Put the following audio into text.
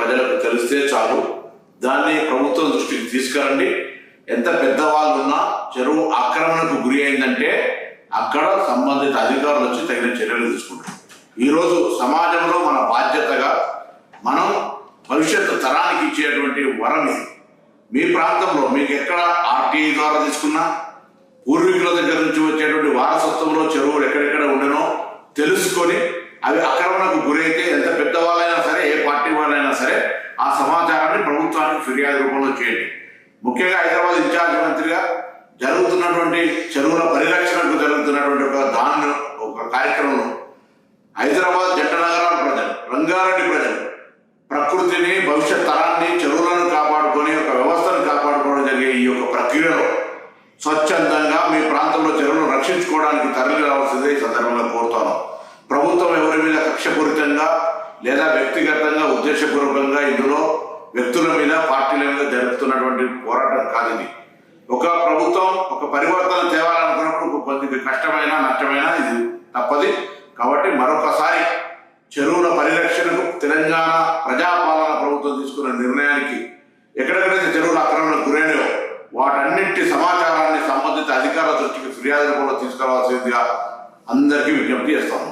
ప్రజలకు తెలిస్తే చాలు. దాన్ని ప్రభుత్వం దృష్టికి తీసుకురండి. ఎంత పెద్దవాళ్ళు ఉన్నా చెరువు ఆక్రమణకు గురి అయిందంటే అక్కడ సంబంధిత అధికారులు వచ్చి తగిన చర్యలు తీసుకుంటారు. ఈరోజు సమాజంలో మన బాధ్యతగా మనం భవిష్యత్తు తరానికి ఇచ్చేటువంటి వరం ఇది. మీ ప్రాంతంలో మీకు ఎక్కడ ఆర్టీఐ ద్వారా తీసుకున్నా, పూర్వీకుల దగ్గర నుంచి వచ్చేటువంటి వారసత్వంలో చెరువులు ఎక్కడెక్కడ ఉండనో తెలుసుకొని అవి ఆక్రమణకు గురైతే ఎంత పెద్దవాళ్ళైనా సరే, ఏ పార్టీ వాళ్ళైనా సరే ఆ సమాచారాన్ని ప్రభుత్వానికి ఫిర్యాదు రూపంలో చేయండి. ముఖ్యంగా హైదరాబాద్ ఇన్ఛార్జ్ మంత్రిగా జరుగుతున్నటువంటి చెరువుల పరిరక్షణకు జరుగుతున్నటువంటి ఒక కార్యక్రమంలో హైదరాబాద్ జంట నగరాల ప్రజలు, రంగారెడ్డి ప్రజలు ప్రకృతిని, భవిష్యత్ తరాన్ని, చెరువులను కాపాడుకొని ఒక వ్యవస్థను కాపాడుకోవడం జరిగే ఈ యొక్క ప్రక్రియలో స్వచ్ఛందంగా మీ ప్రాంతంలో చెరువులను రక్షించుకోవడానికి తరలి రావాల్సిందే ఈ సందర్భంగా కోరుతాను. ప్రభుత్వం ఎవరి మీద కక్షపూరితంగా లేదా వ్యక్తిగతంగా ఉద్దేశపూర్వకంగా ఇందులో వ్యక్తుల మీద, పార్టీల మీద జరుపుతున్నటువంటి పోరాటం కాదు ఇది. ఒక ప్రభుత్వం ఒక పరివర్తన తేవాలనుకున్నప్పుడు కొద్దిగా కష్టమైన, నష్టమైన ఇది తప్పది. కాబట్టి మరొకసారి చెరువుల పరిరక్షణకు తెలంగాణ ప్రజాపాలన ప్రభుత్వం తీసుకున్న నిర్ణయానికి ఎక్కడెక్కడైతే చెరువుల ఆక్రమణకు గురైనవో వాటన్నింటి సమాచారాన్ని సంబంధిత అధికారుల దృష్టికి ఫిర్యాదు రూపంలో తీసుకురావాల్సిందిగా అందరికీ విజ్ఞప్తి చేస్తాము.